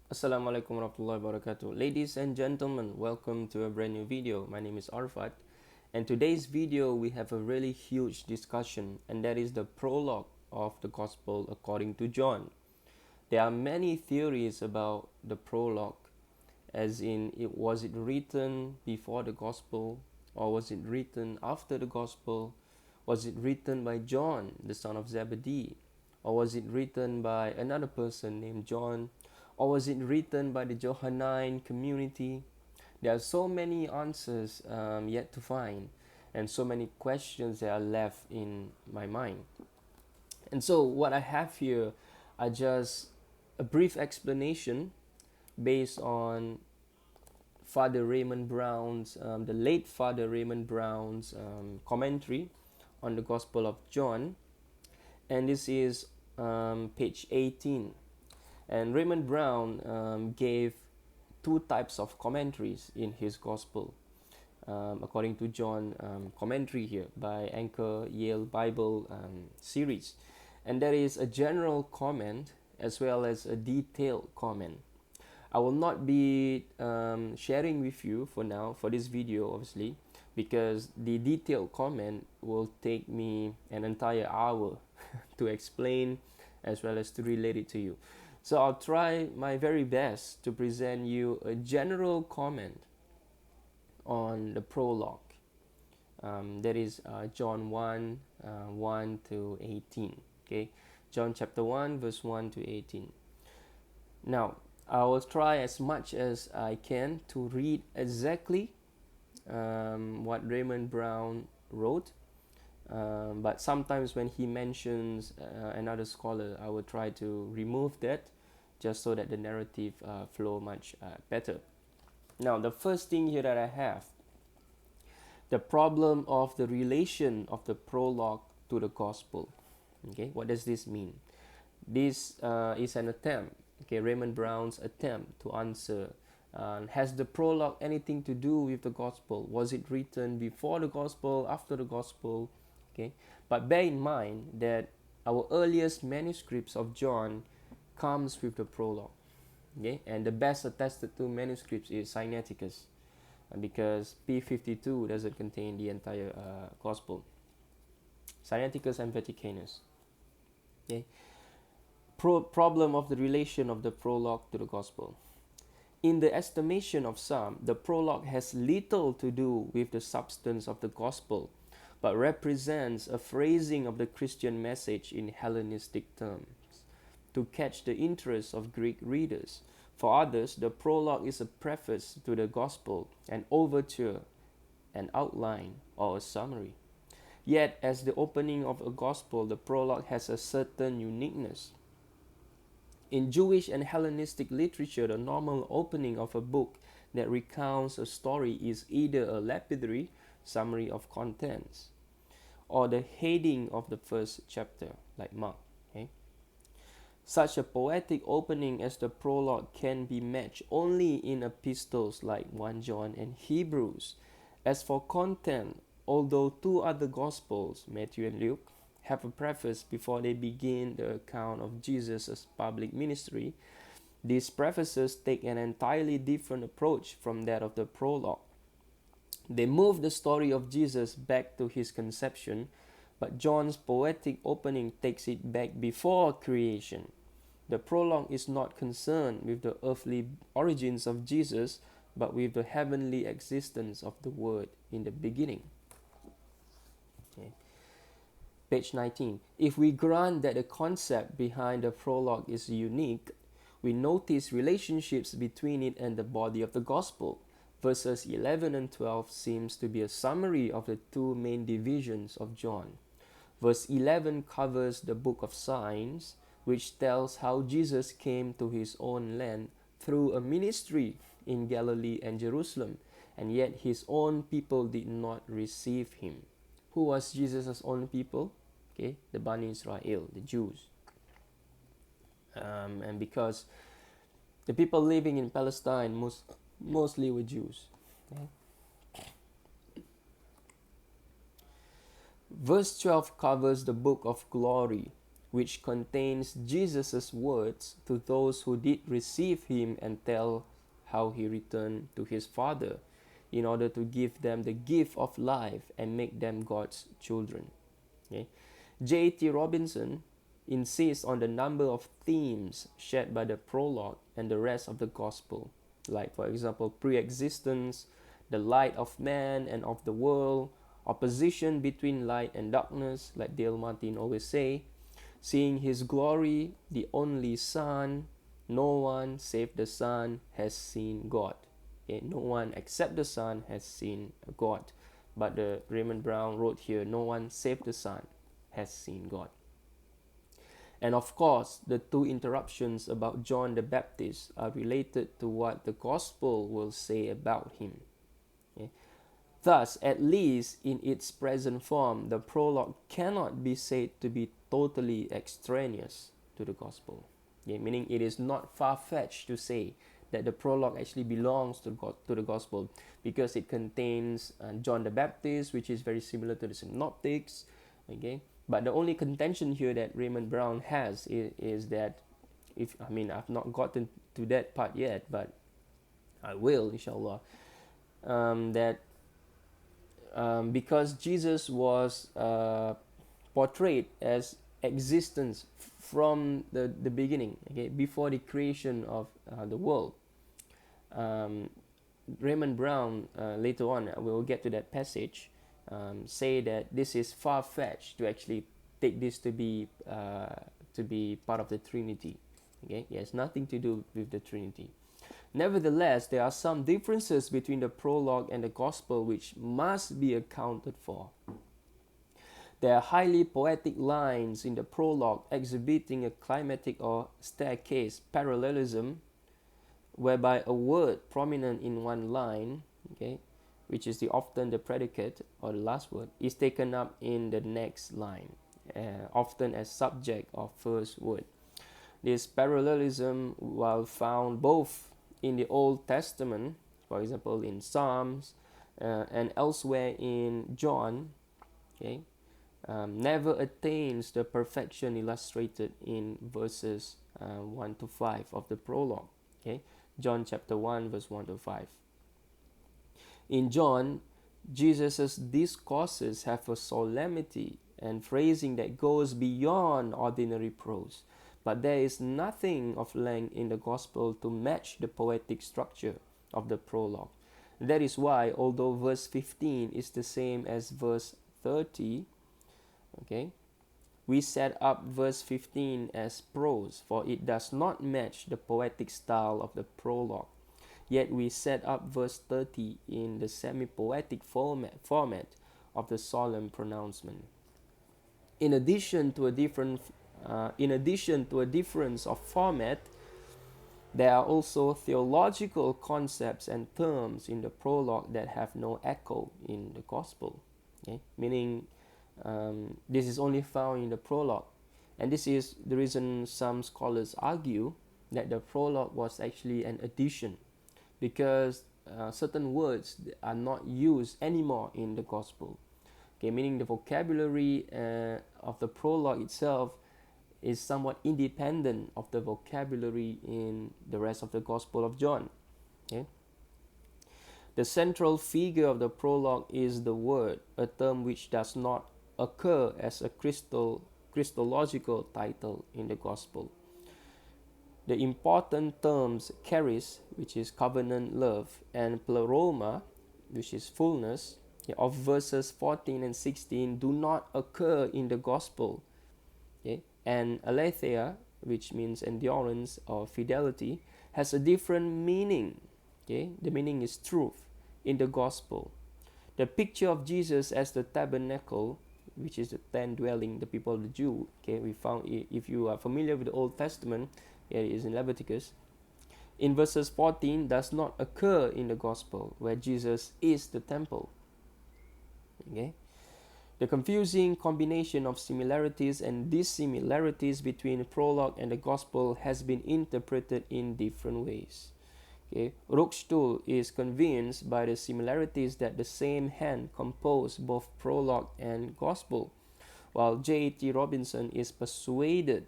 Assalamualaikum warahmatullahi wabarakatuh. Ladies and gentlemen, welcome to a brand new video. My name is Arfat, and today's video we have a really huge discussion, and that is the prologue of the Gospel according to John. There are many theories about the prologue, as in was it written before the Gospel, or was it written after the Gospel? Was it written by John, the son of Zebedee? Or was it written by another person named John? Or was it written by the Johannine community? There are so many answers yet to find, and so many questions that are left in my mind. And so, what I have here are just a brief explanation based on the late Father Raymond Brown's commentary on the Gospel of John, and this is page 18. And Raymond Brown gave two types of commentaries in his Gospel, according to John commentary here by Anchor Yale Bible series. And there is a general comment as well as a detailed comment. I will not be sharing with you for now for this video, obviously, because the detailed comment will take me an entire hour to explain as well as to relate it to you. So I'll try my very best to present you a general comment on the prologue. That is John 1, 1 to 18. Okay, John chapter 1, verse 1 to 18. Now, I will try as much as I can to read exactly what Raymond Brown wrote. But sometimes when he mentions another scholar, I will try to remove that just so that the narrative flow much better. Now, the first thing here that I have, the problem of the relation of the prologue to the gospel. Okay, what does this mean? This is an attempt, okay, Raymond Brown's attempt to answer, has the prologue anything to do with the gospel? Was it written before the gospel, after the gospel? Okay, but bear in mind that our earliest manuscripts of John comes with the prologue. Okay, and the best attested to manuscripts is Sinaiticus, because P52 doesn't contain the entire gospel. Sinaiticus and Vaticanus. Okay, problem of the relation of the prologue to the gospel. In the estimation of some, the prologue has little to do with the substance of the gospel, but represents a phrasing of the Christian message in Hellenistic terms, to catch the interest of Greek readers. For others, the prologue is a preface to the gospel, an overture, an outline, or a summary. Yet, as the opening of a gospel, the prologue has a certain uniqueness. In Jewish and Hellenistic literature, the normal opening of a book that recounts a story is either a lapidary summary of contents or the heading of the first chapter, like Mark. Okay? Such a poetic opening as the prologue can be matched only in epistles like 1 John and Hebrews. As for content, although two other Gospels, Matthew and Luke, have a preface before they begin the account of Jesus' public ministry, these prefaces take an entirely different approach from that of the prologue. They move the story of Jesus back to his conception, but John's poetic opening takes it back before creation. The prologue is not concerned with the earthly origins of Jesus, but with the heavenly existence of the Word in the beginning. Okay. Page 19. If we grant that the concept behind the prologue is unique, we notice relationships between it and the body of the gospel. Verses 11 and 12 seems to be a summary of the two main divisions of John. Verse 11 covers the book of signs, which tells how Jesus came to his own land through a ministry in Galilee and Jerusalem, and yet his own people did not receive him. Who was Jesus' own people? Okay, the Bani Israel, the Jews. And because the people living in Palestine mostly were Jews. Okay? Verse 12 covers the book of glory, which contains Jesus' words to those who did receive him and tell how he returned to his Father in order to give them the gift of life and make them God's children. Okay? J.T. Robinson insists on the number of themes shared by the prologue and the rest of the gospel, like, for example, pre-existence, the light of man and of the world, opposition between light and darkness, like Dale Martin always say, seeing his glory, the only Son, no one save the Son has seen God. Okay? No one except the Son has seen God. But the Raymond Brown wrote here, no one save the Son has seen God. And of course, the two interruptions about John the Baptist are related to what the gospel will say about him. Okay? Thus, at least in its present form, the prologue cannot be said to be totally extraneous to the gospel. Okay? Meaning it is not far-fetched to say that the prologue actually belongs to the gospel, because it contains John the Baptist, which is very similar to the synoptics. Okay, but the only contention here that Raymond Brown has is that, I've not gotten to that part yet, but I will, inshallah, because Jesus was portrayed as existence from the beginning, okay, before the creation of the world. Raymond Brown, later on, we will get to that passage, say that this is far-fetched to actually take this to be part of the Trinity. Okay, it has nothing to do with the Trinity. Nevertheless, there are some differences between the prologue and the gospel which must be accounted for. There are highly poetic lines in the prologue exhibiting a climatic or staircase parallelism, whereby a word prominent in one line, okay, which is often the predicate or the last word, is taken up in the next line, often as subject of first word. This parallelism, while found both in the Old Testament, for example in Psalms, and elsewhere in John, okay, never attains the perfection illustrated in verses 1 to 5 of the prologue. Okay, John chapter 1 verse 1 to 5. In John, Jesus' discourses have a solemnity and phrasing that goes beyond ordinary prose, but there is nothing of length in the gospel to match the poetic structure of the prologue. That is why, although verse 15 is the same as verse 30, okay, we set up verse 15 as prose, for it does not match the poetic style of the prologue. Yet we set up verse 30 in the semi-poetic format of the solemn pronouncement. In addition to a difference of format, there are also theological concepts and terms in the prologue that have no echo in the gospel. Okay? Meaning, this is only found in the prologue, and this is the reason some scholars argue that the prologue was actually an addition, because certain words are not used anymore in the gospel. Okay, meaning the vocabulary of the prologue itself is somewhat independent of the vocabulary in the rest of the Gospel of John. Okay? The central figure of the prologue is the Word, a term which does not occur as a Christological title in the Gospel. The important terms charis, which is covenant love, and pleroma, which is fullness, of verses 14 and 16 do not occur in the Gospel. Okay? And aletheia, which means endurance or fidelity, has a different meaning. Okay? The meaning is truth in the Gospel. The picture of Jesus as the tabernacle, which is the tent dwelling, the people of the Jew. Okay, we found, if you are familiar with the Old Testament, it is in Leviticus. In verses 14, does not occur in the Gospel, where Jesus is the temple. Okay, the confusing combination of similarities and dissimilarities between the prologue and the Gospel has been interpreted in different ways. Okay, Ruckstuhl is convinced by the similarities that the same hand composed both prologue and Gospel, while J.A.T. Robinson is persuaded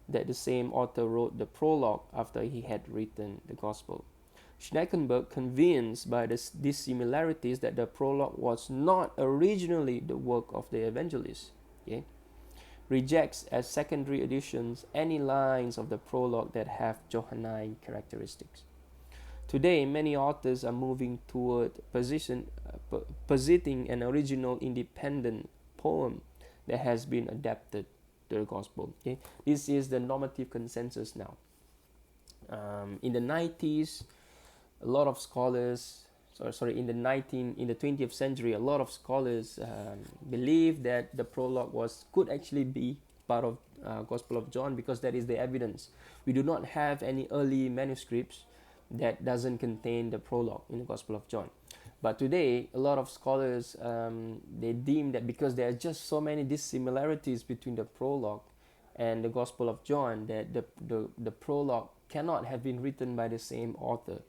that the same author wrote the prologue after he had written the Gospel. Schneckenberg, convinced by these similarities that the prologue was not originally the work of the evangelist, okay, rejects as secondary additions any lines of the prologue that have Johannine characteristics. Today, many authors are moving toward positing an original independent poem that has been adapted to the Gospel. Okay? This is the normative consensus now. In the 90s, a lot of scholars, in the 20th century, a lot of scholars believe that the prologue could actually be part of Gospel of John, because that is the evidence. We do not have any early manuscripts that doesn't contain the prologue in the Gospel of John. But today, a lot of scholars, they deem that because there are just so many dissimilarities between the prologue and the Gospel of John, that the prologue cannot have been written by the same author.